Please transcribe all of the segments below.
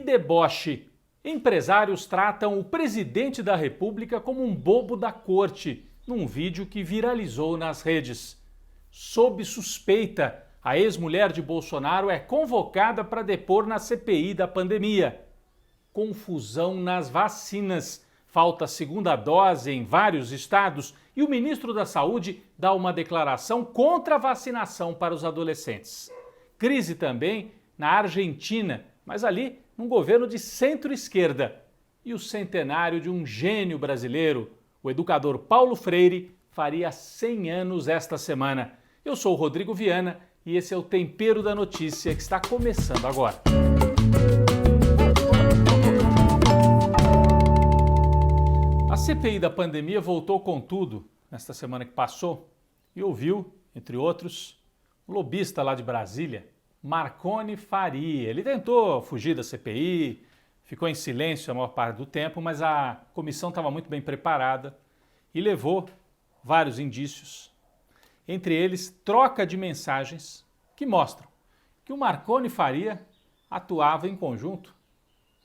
deboche! Empresários tratam o presidente da República como um bobo da corte, num vídeo que viralizou nas redes. Sob suspeita, a ex-mulher de Bolsonaro é convocada para depor na CPI da pandemia. Confusão nas vacinas. Falta segunda dose em vários estados e o ministro da Saúde dá uma declaração contra a vacinação para os adolescentes. Crise também na Argentina, mas ali num governo de centro-esquerda. E o centenário de um gênio brasileiro, o educador Paulo Freire, faria 100 anos esta semana. Eu sou o Rodrigo Viana e esse é o Tempero da Notícia que está começando agora. A CPI da pandemia voltou com tudo nesta semana que passou e ouviu, entre outros, o lobista lá de Brasília, Marconi Faria. Ele tentou fugir da CPI, ficou em silêncio a maior parte do tempo, mas a comissão estava muito bem preparada e levou vários indícios, entre eles troca de mensagens que mostram que o Marconi Faria atuava em conjunto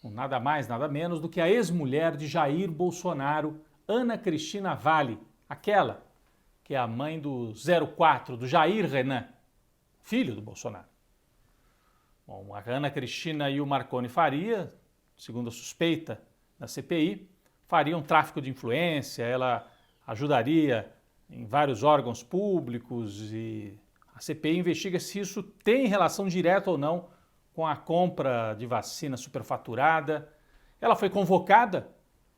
com nada mais, nada menos do que a ex-mulher de Jair Bolsonaro, Ana Cristina Valle, aquela que é a mãe do 04, do Jair Renan, filho do Bolsonaro. Bom, a Ana Cristina e o Marconi Faria, segundo a suspeita da CPI, fariam tráfico de influência, ela ajudaria em vários órgãos públicos e a CPI investiga se isso tem relação direta ou não com a compra de vacina superfaturada. Ela foi convocada,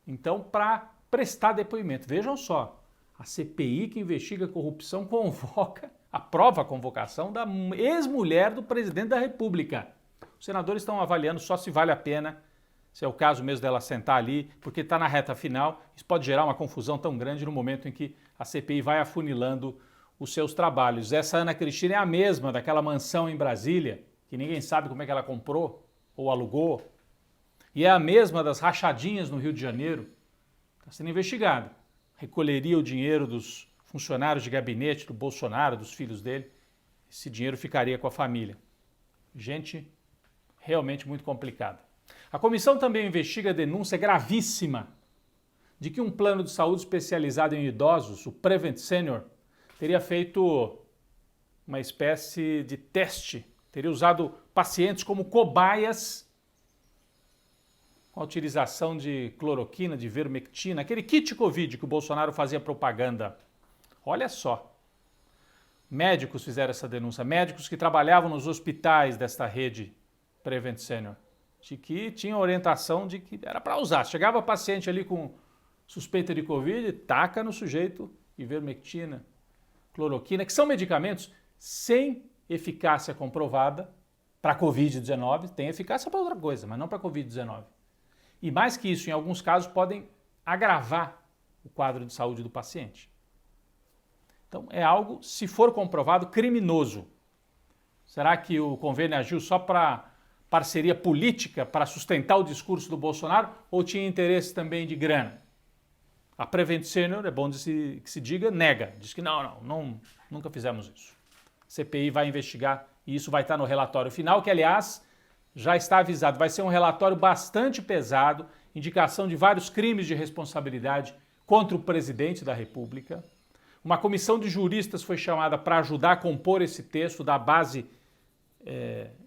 então, para prestar depoimento. Vejam só, a CPI que investiga a corrupção aprova a convocação da ex-mulher do presidente da República. Os senadores estão avaliando só se vale a pena, se é o caso mesmo dela sentar ali, porque está na reta final. Isso pode gerar uma confusão tão grande no momento em que a CPI vai afunilando os seus trabalhos. Essa Ana Cristina é a mesma daquela mansão em Brasília, que ninguém sabe como é que ela comprou ou alugou. E é a mesma das rachadinhas no Rio de Janeiro. Está sendo investigada. Recolheria o dinheiro dos funcionários de gabinete do Bolsonaro, dos filhos dele. Esse dinheiro ficaria com a família. Gente realmente muito complicada. A comissão também investiga a denúncia gravíssima de que um plano de saúde especializado em idosos, o Prevent Senior, teria feito uma espécie de teste, teria usado pacientes como cobaias com a utilização de cloroquina, de ivermectina, aquele kit Covid que o Bolsonaro fazia propaganda. Olha só, médicos fizeram essa denúncia, médicos que trabalhavam nos hospitais desta rede Prevent Senior, de que tinha orientação de que era para usar. Chegava paciente ali com suspeita de Covid, taca no sujeito ivermectina, cloroquina, que são medicamentos sem eficácia comprovada para Covid-19, tem eficácia para outra coisa, mas não para Covid-19. E mais que isso, em alguns casos podem agravar o quadro de saúde do paciente. Então é algo, se for comprovado, criminoso. Será que o convênio agiu só para parceria política, para sustentar o discurso do Bolsonaro, ou tinha interesse também de grana? A Prevent Senior, é bom que se diga, nega. Diz que não, nunca fizemos isso. A CPI vai investigar e isso vai estar no relatório final, que, aliás, já está avisado. Vai ser um relatório bastante pesado, indicação de vários crimes de responsabilidade contra o presidente da República. Uma comissão de juristas foi chamada para ajudar a compor esse texto, da base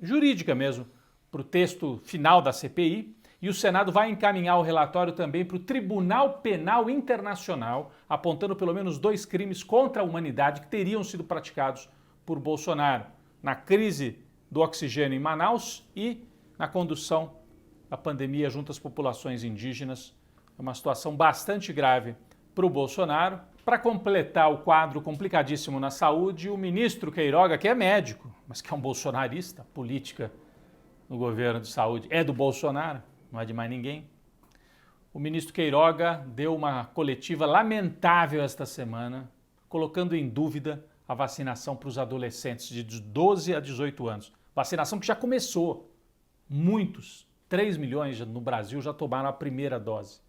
jurídica mesmo, para o texto final da CPI. E o Senado vai encaminhar o relatório também para o Tribunal Penal Internacional, apontando pelo menos 2 crimes contra a humanidade que teriam sido praticados por Bolsonaro na crise do oxigênio em Manaus e na condução da pandemia junto às populações indígenas. É uma situação bastante grave para o Bolsonaro. Para completar o quadro complicadíssimo na saúde, o ministro Queiroga, que é médico, mas que é um bolsonarista, política no governo de saúde é do Bolsonaro, não é de mais ninguém. O ministro Queiroga deu uma coletiva lamentável esta semana, colocando em dúvida a vacinação para os adolescentes de 12 a 18 anos. Vacinação que já começou. Muitos, 3 milhões no Brasil, já tomaram a primeira dose.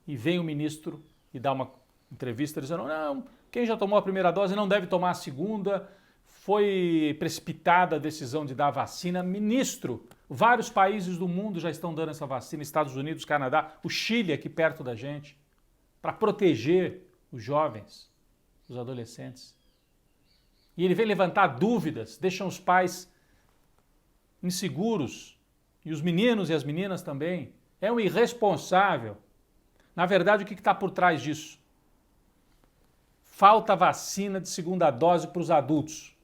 E vem o ministro e dá uma entrevista dizendo, não, quem já tomou a primeira dose não deve tomar a segunda, foi precipitada a decisão de dar a vacina. Ministro, Vários países do mundo já estão dando essa vacina, Estados Unidos, Canadá, o Chile aqui perto da gente, para proteger os jovens, os adolescentes. E ele vem levantar dúvidas, deixam os pais inseguros, e os meninos e as meninas também. É um irresponsável. Na verdade, o que está por trás disso? Falta vacina de segunda dose para os adultos.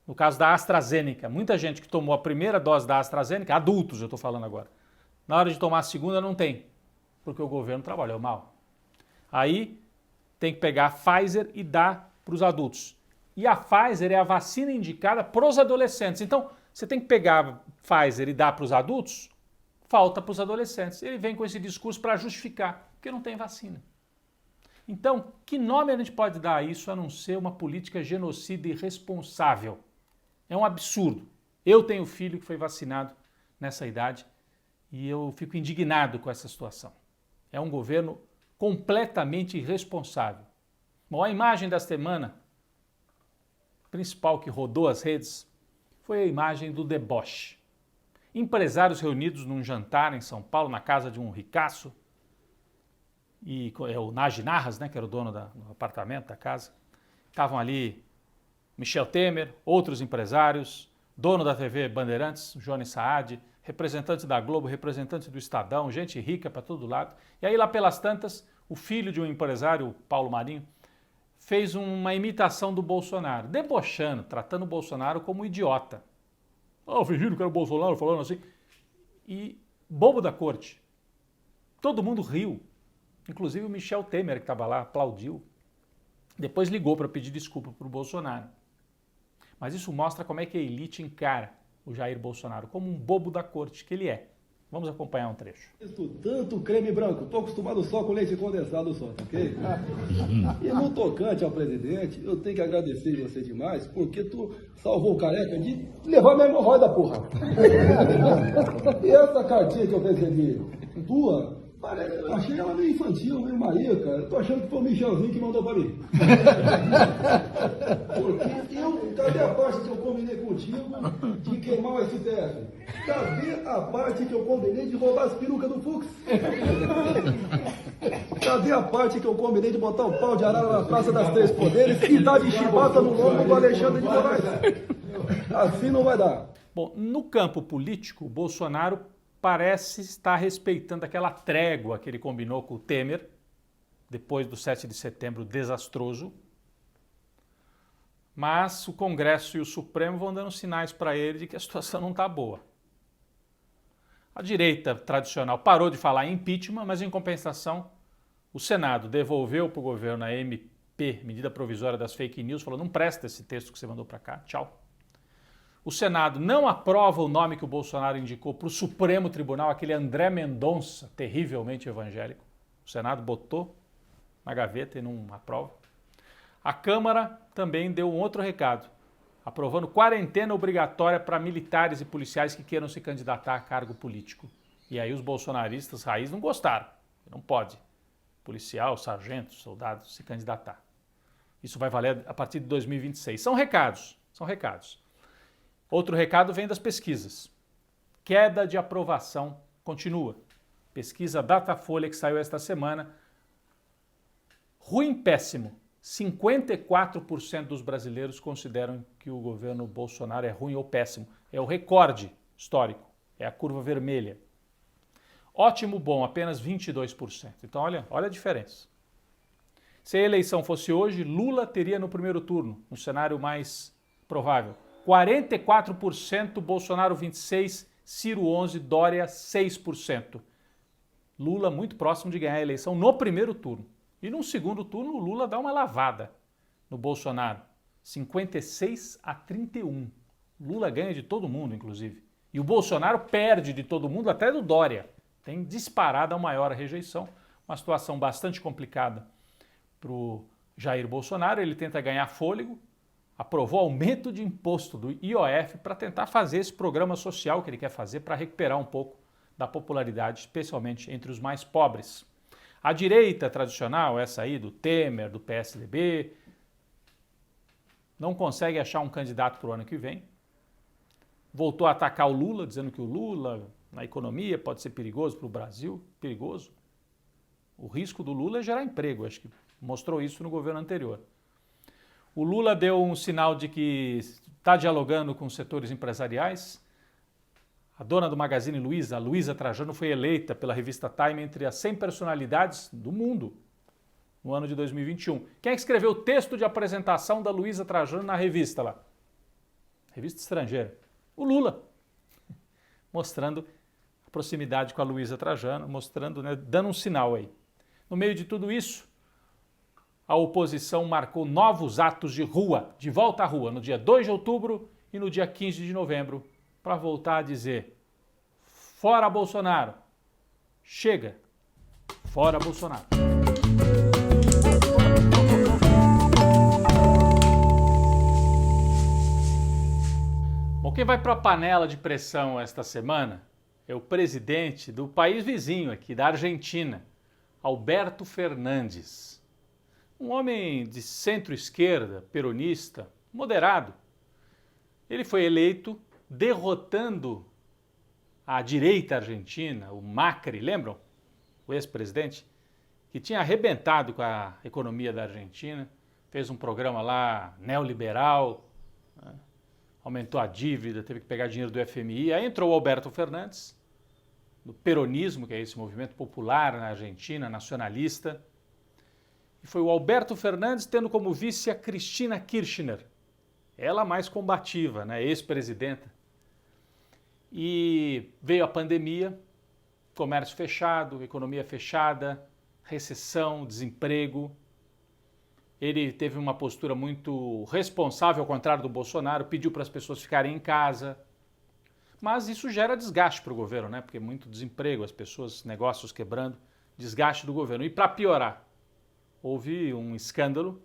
No caso da AstraZeneca, muita gente que tomou a primeira dose da AstraZeneca, adultos eu estou falando agora, na hora de tomar a segunda não tem, porque o governo trabalhou mal. Aí tem que pegar a Pfizer e dar para os adultos. E a Pfizer é a vacina indicada para os adolescentes. Então, você tem que pegar a Pfizer e dar para os adultos, falta para os adolescentes. Ele vem com esse discurso para justificar, porque não tem vacina. Então, que nome a gente pode dar a isso a não ser uma política genocida e irresponsável? É um absurdo. Eu tenho filho que foi vacinado nessa idade e eu fico indignado com essa situação. É um governo completamente irresponsável. Bom, a imagem da semana principal que rodou as redes foi a imagem do deboche. Empresários reunidos num jantar em São Paulo, na casa de um ricaço, e é o Nagy Narras, né, que era o dono do apartamento, da casa. Estavam ali Michel Temer, outros empresários, dono da TV Bandeirantes, Johnny Saad, representantes da Globo, representantes do Estadão, gente rica para todo lado. E aí lá pelas tantas, o filho de um empresário, Paulo Marinho, fez uma imitação do Bolsonaro, debochando, tratando o Bolsonaro como idiota. Fingindo que era o Bolsonaro falando assim. E bobo da corte. Todo mundo riu. Inclusive o Michel Temer, que estava lá, aplaudiu. Depois ligou para pedir desculpa para o Bolsonaro. Mas isso mostra como é que a elite encara o Jair Bolsonaro, como um bobo da corte que ele é. Vamos acompanhar um trecho. Tanto creme branco, estou acostumado só com leite condensado só, tá ok? E no tocante ao presidente, eu tenho que agradecer você demais, porque tu salvou o careca de levar minha hemorroida, porra. E essa cartinha que eu recebi, tua, eu achei ela meio infantil, meio marica. Eu tô achando que foi o Michelzinho que mandou pra mim. Porque cadê a parte que eu combinei contigo de queimar o STF? Cadê a parte que eu combinei de roubar as perucas do Fux? Cadê a parte que eu combinei de botar o pau de arara na Praça das Três Poderes e dar de chibata no lombo do Alexandre de Moraes? Assim não vai dar. Bom, no campo político, o Bolsonaro parece estar respeitando aquela trégua que ele combinou com o Temer, depois do 7 de setembro desastroso, mas o Congresso e o Supremo vão dando sinais para ele de que a situação não está boa. A direita tradicional parou de falar em impeachment, mas em compensação o Senado devolveu para o governo a MP, medida provisória das fake news, falou: não presta esse texto que você mandou para cá, tchau. O Senado não aprova o nome que o Bolsonaro indicou para o Supremo Tribunal, aquele André Mendonça, terrivelmente evangélico. O Senado botou na gaveta e não aprova. A Câmara também deu um outro recado, aprovando quarentena obrigatória para militares e policiais que queiram se candidatar a cargo político. E aí os bolsonaristas raiz não gostaram. Não pode policial, sargento, soldado se candidatar. Isso vai valer a partir de 2026. São recados, são recados. Outro recado vem das pesquisas. Queda de aprovação continua. Pesquisa Datafolha que saiu esta semana. Ruim, péssimo. 54% dos brasileiros consideram que o governo Bolsonaro é ruim ou péssimo. É o recorde histórico. É a curva vermelha. Ótimo, bom, apenas 22%. Então olha a diferença. Se a eleição fosse hoje, Lula teria no primeiro turno, no cenário mais provável. 44%, Bolsonaro 26%, Ciro 11%, Dória 6%. Lula muito próximo de ganhar a eleição no primeiro turno. E no segundo turno, o Lula dá uma lavada no Bolsonaro. 56-31. Lula ganha de todo mundo, inclusive. E o Bolsonaro perde de todo mundo, até do Dória. Tem disparada a maior rejeição. Uma situação bastante complicada para o Jair Bolsonaro. Ele tenta ganhar fôlego. Aprovou aumento de imposto do IOF para tentar fazer esse programa social que ele quer fazer para recuperar um pouco da popularidade, especialmente entre os mais pobres. A direita tradicional, essa aí do Temer, do PSDB, não consegue achar um candidato para o ano que vem. voltou a atacar o Lula, dizendo que o Lula na economia pode ser perigoso para o Brasil. Perigoso. O risco do Lula é gerar emprego, acho que mostrou isso no governo anterior. O Lula deu um sinal de que está dialogando com os setores empresariais. A dona do Magazine Luiza, a Luiza Trajano, foi eleita pela revista Time entre as 100 personalidades do mundo no ano de 2021. Quem é que escreveu o texto de apresentação da Luiza Trajano na revista lá? Revista estrangeira. O Lula. Mostrando a proximidade com a Luiza Trajano, mostrando, né, dando um sinal aí. No meio de tudo isso, a oposição marcou novos atos de rua, de volta à rua, no dia 2 de outubro e no dia 15 de novembro, para voltar a dizer: fora Bolsonaro, chega, fora Bolsonaro. Bom, quem vai para a panela de pressão esta semana é o presidente do país vizinho aqui, da Argentina, Alberto Fernandes. Um homem de centro-esquerda, peronista, moderado. Ele foi eleito derrotando a direita argentina, o Macri, lembram? O ex-presidente, que tinha arrebentado com a economia da Argentina, fez um programa lá neoliberal, né? Aumentou a dívida, teve que pegar dinheiro do FMI. Aí entrou o Alberto Fernandes, do peronismo, que é esse movimento popular na Argentina, nacionalista. E foi o Alberto Fernandes tendo como vice a Cristina Kirchner, ela mais combativa, né, ex-presidenta. E veio a pandemia, comércio fechado, economia fechada, recessão, desemprego. Ele teve uma postura muito responsável, ao contrário do Bolsonaro, pediu para as pessoas ficarem em casa. Mas isso gera desgaste para o governo, né? Porque muito desemprego, as pessoas, negócios quebrando, desgaste do governo. E para piorar, houve um escândalo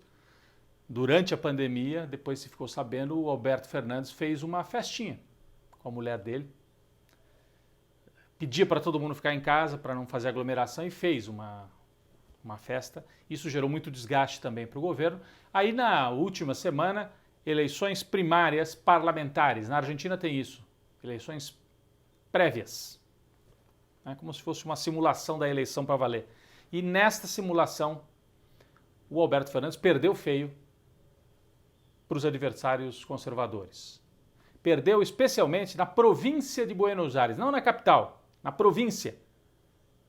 durante a pandemia, depois se ficou sabendo, o Alberto Fernandes fez uma festinha com a mulher dele. Pedia para todo mundo ficar em casa para não fazer aglomeração e fez uma festa. Isso gerou muito desgaste também para o governo. Aí na última semana, eleições primárias parlamentares. Na Argentina tem isso, eleições prévias. É como se fosse uma simulação da eleição para valer. E nesta simulação, o Alberto Fernandes perdeu feio para os adversários conservadores. Perdeu especialmente na província de Buenos Aires, não na capital, na província,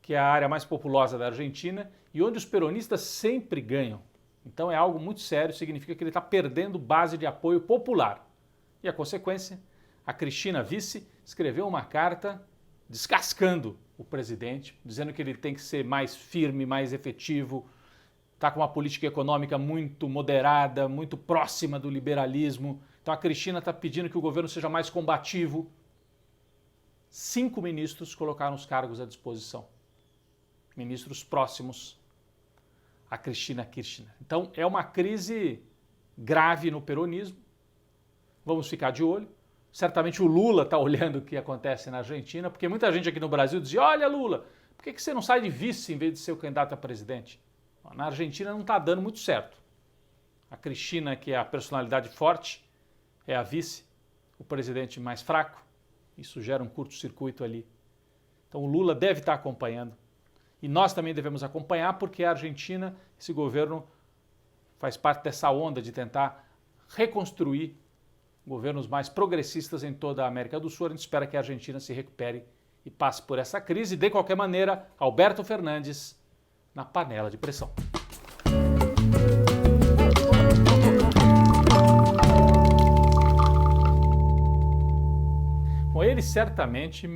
que é a área mais populosa da Argentina e onde os peronistas sempre ganham. Então é algo muito sério, significa que ele está perdendo base de apoio popular. E a consequência, a Cristina vice escreveu uma carta descascando o presidente, dizendo que ele tem que ser mais firme, mais efetivo, está com uma política econômica muito moderada, muito próxima do liberalismo. Então a Cristina está pedindo que o governo seja mais combativo. 5 ministros colocaram os cargos à disposição. Ministros próximos a Cristina Kirchner. Então é uma crise grave no peronismo. Vamos ficar de olho. Certamente o Lula está olhando o que acontece na Argentina, porque muita gente aqui no Brasil dizia: olha Lula, por que você não sai de vice em vez de ser o candidato a presidente? Na Argentina não está dando muito certo. A Cristina, que é a personalidade forte, é a vice, o presidente mais fraco. Isso gera um curto-circuito ali. Então o Lula deve estar acompanhando. E nós também devemos acompanhar, porque a Argentina, esse governo, faz parte dessa onda de tentar reconstruir governos mais progressistas em toda a América do Sul. A gente espera que a Argentina se recupere e passe por essa crise. De qualquer maneira, Alberto Fernandes na panela de pressão. Bom, ele certamente